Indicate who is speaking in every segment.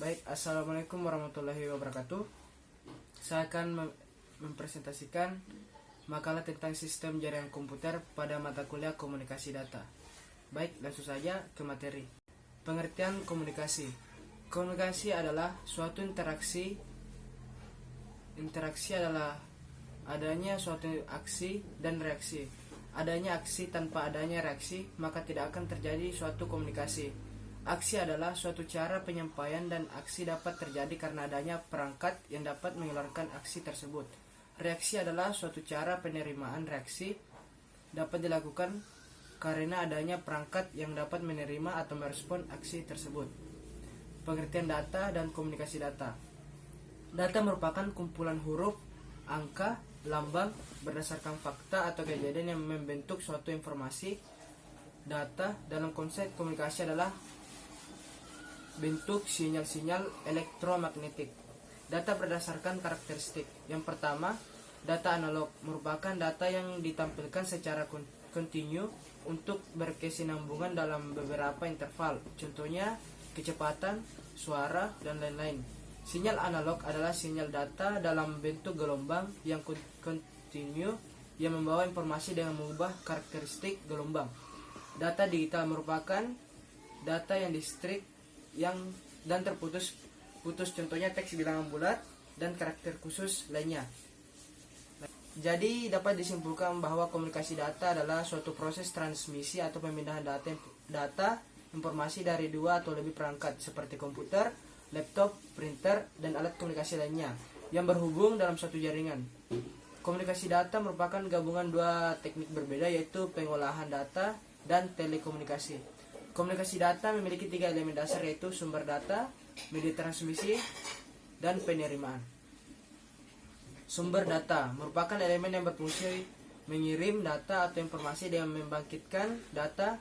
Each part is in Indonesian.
Speaker 1: Baik, Assalamualaikum warahmatullahi wabarakatuh. Saya akan mempresentasikan makalah tentang sistem jaringan komputer pada mata kuliah komunikasi data. Baik, langsung saja ke materi. Pengertian komunikasi. Komunikasi adalah suatu interaksi. Interaksi adalah adanya suatu aksi dan reaksi. Adanya aksi tanpa adanya reaksi, maka tidak akan terjadi suatu komunikasi. Aksi adalah suatu cara penyampaian dan aksi dapat terjadi karena adanya perangkat yang dapat mengeluarkan aksi tersebut. Reaksi adalah suatu cara penerimaan reaksi dapat dilakukan karena adanya perangkat yang dapat menerima atau merespon aksi tersebut. Pengertian data dan komunikasi data. Data merupakan kumpulan huruf, angka, lambang berdasarkan fakta atau kejadian yang membentuk suatu informasi. Data dalam konsep komunikasi adalah bentuk sinyal-sinyal elektromagnetik. Data berdasarkan karakteristik. Yang pertama, data analog merupakan data yang ditampilkan secara kontinu untuk berkesinambungan dalam beberapa interval. Contohnya, kecepatan, suara, dan lain-lain. Sinyal analog adalah sinyal data dalam bentuk gelombang yang kontinu yang membawa informasi dengan mengubah karakteristik gelombang. Data digital merupakan data yang distrik dan terputus, contohnya teks bilangan bulat dan karakter khusus lainnya. Jadi dapat disimpulkan bahwa komunikasi data adalah suatu proses transmisi atau pemindahan data informasi dari dua atau lebih perangkat seperti komputer, laptop, printer, dan alat komunikasi lainnya yang berhubung dalam suatu jaringan. Komunikasi data merupakan gabungan dua teknik berbeda, yaitu pengolahan data dan telekomunikasi. Komunikasi data memiliki tiga elemen dasar, yaitu sumber data, media transmisi, dan penerimaan. Sumber data merupakan elemen yang berfungsi mengirim data atau informasi dengan membangkitkan data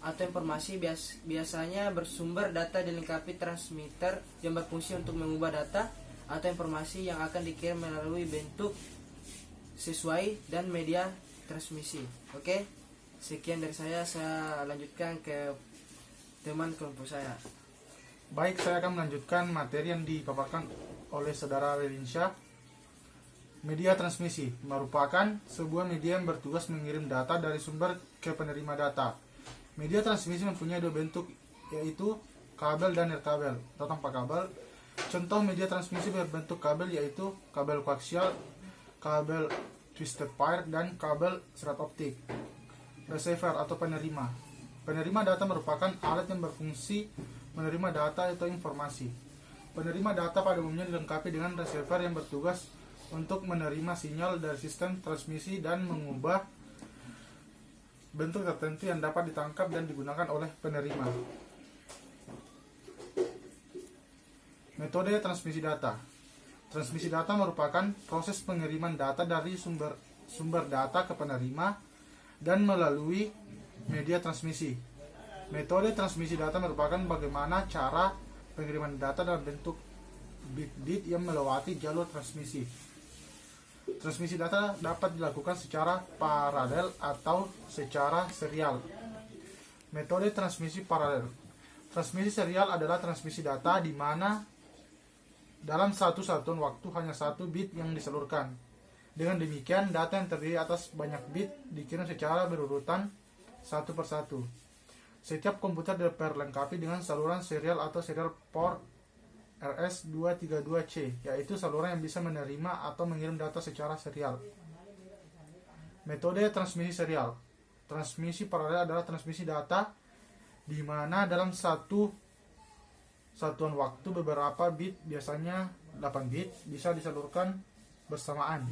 Speaker 1: atau informasi. Biasanya bersumber data dilengkapi transmitter yang berfungsi untuk mengubah data atau informasi yang akan dikirim melalui bentuk sesuai dan media transmisi. Oke? Sekian dari saya lanjutkan ke teman kelompok saya.
Speaker 2: Baik, saya akan melanjutkan materi yang dipaparkan oleh saudara Relinsyah. Media transmisi merupakan sebuah media yang bertugas mengirim data dari sumber ke penerima data. Media transmisi mempunyai dua bentuk, yaitu kabel dan nirkabel atau tanpa kabel. Contoh media transmisi berbentuk kabel yaitu kabel koaksial, kabel twisted pair, dan kabel serat optik. Receiver atau penerima. Penerima data merupakan alat yang berfungsi menerima data atau informasi. Penerima data pada umumnya dilengkapi dengan receiver yang bertugas untuk menerima sinyal dari sistem transmisi dan mengubah bentuk tertentu yang dapat ditangkap dan digunakan oleh penerima. Metode transmisi data. Transmisi data merupakan proses pengiriman data dari sumber data ke penerima dan melalui media transmisi. Metode transmisi data merupakan bagaimana cara pengiriman data dalam bentuk bit-bit yang melewati jalur transmisi. Transmisi data dapat dilakukan secara paralel atau secara serial. Metode transmisi paralel. Transmisi serial adalah transmisi data di mana dalam satu satuan waktu hanya satu bit yang disalurkan. Dengan demikian, data yang terdiri atas banyak bit dikirim secara berurutan satu persatu. Setiap komputer diperlengkapi dengan saluran serial atau serial port RS232C, yaitu saluran yang bisa menerima atau mengirim data secara serial. Metode transmisi serial. Transmisi paralel adalah transmisi data di mana dalam satu satuan waktu beberapa bit, biasanya 8 bit, bisa disalurkan bersamaan.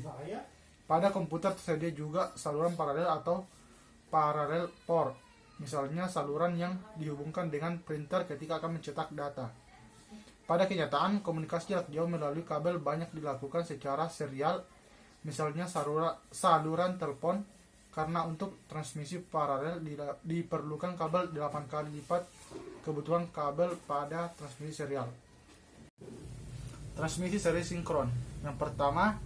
Speaker 2: Pada komputer tersedia juga saluran paralel atau parallel port, misalnya saluran yang dihubungkan dengan printer ketika akan mencetak data. Pada kenyataan, komunikasi jarak jauh melalui kabel banyak dilakukan secara serial, misalnya saluran telepon, karena untuk transmisi paralel diperlukan kabel 8 kali lipat kebutuhan kabel pada transmisi serial. Transmisi seri sinkron. Yang pertama,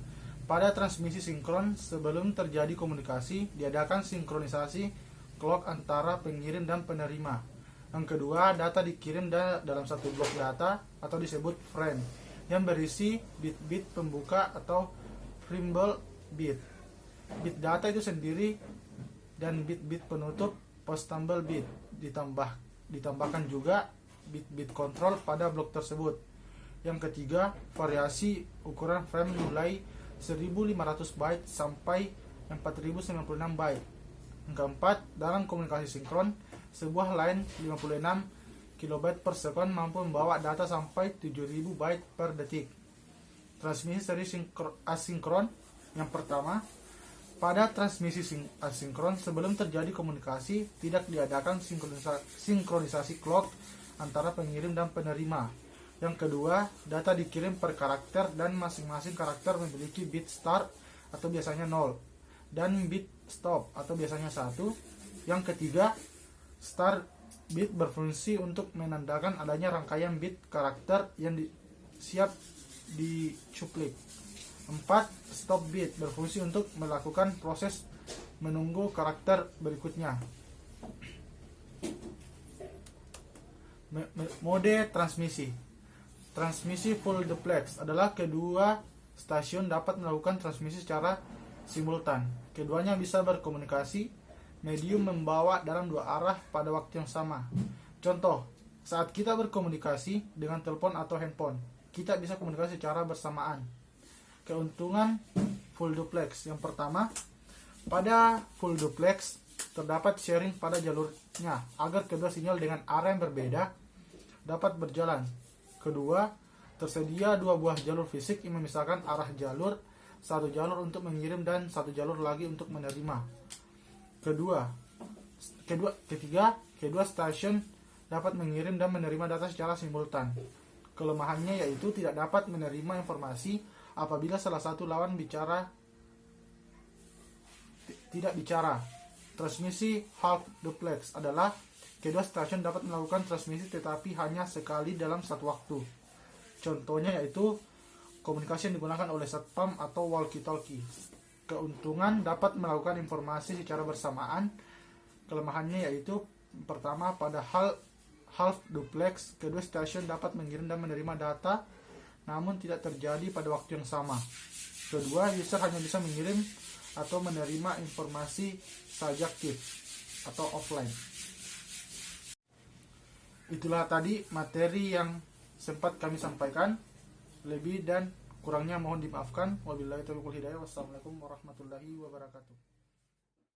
Speaker 2: pada transmisi sinkron, sebelum terjadi komunikasi, diadakan sinkronisasi clock antara pengirim dan penerima. Yang kedua, data dikirim dalam satu blok data atau disebut frame yang berisi bit-bit pembuka atau primable bit. Bit data itu sendiri dan bit-bit penutup postable bit. Ditambahkan juga bit-bit kontrol pada blok tersebut. Yang ketiga, variasi ukuran frame mulai 1500 byte sampai 4096 byte. Yang keempat, dalam komunikasi sinkron, sebuah line 56 kilobyte per second mampu membawa data sampai 7000 byte per detik. Transmisi seri asinkron. Yang pertama, pada transmisi asinkron sebelum terjadi komunikasi tidak diadakan sinkronisasi clock antara pengirim dan penerima. Yang kedua, data dikirim per karakter dan masing-masing karakter memiliki bit start atau biasanya 0 dan bit stop atau biasanya 1. Yang ketiga, start bit berfungsi untuk menandakan adanya rangkaian bit karakter yang siap dicuplik. 4. Stop bit berfungsi untuk melakukan proses menunggu karakter berikutnya. Mode transmisi. Transmisi full duplex adalah kedua stasiun dapat melakukan transmisi secara simultan. Keduanya bisa berkomunikasi medium membawa dalam dua arah pada waktu yang sama. Contoh, saat kita berkomunikasi dengan telepon atau handphone, kita bisa komunikasi secara bersamaan. Keuntungan full duplex. Yang pertama, pada full duplex terdapat sharing pada jalurnya agar kedua sinyal dengan arah yang berbeda dapat berjalan. Kedua, tersedia dua buah jalur fisik yang memisahkan arah jalur, satu jalur untuk mengirim dan satu jalur lagi untuk menerima. Kedua stasiun dapat mengirim dan menerima data secara simultan. Kelemahannya yaitu tidak dapat menerima informasi apabila salah satu lawan tidak bicara. Transmisi half duplex adalah kedua stasiun dapat melakukan transmisi tetapi hanya sekali dalam satu waktu. Contohnya yaitu komunikasi yang digunakan oleh satpam atau walkie-talkie. Keuntungan dapat melakukan informasi secara bersamaan. Kelemahannya yaitu pertama, pada half duplex kedua stasiun dapat mengirim dan menerima data namun tidak terjadi pada waktu yang sama. Kedua, user hanya bisa mengirim atau menerima informasi subjektif atau offline. Itulah tadi materi yang sempat kami sampaikan. Lebih dan kurangnya mohon dimaafkan. Wabillahi taufiq wal hidayah. Wassalamualaikum warahmatullahi wabarakatuh.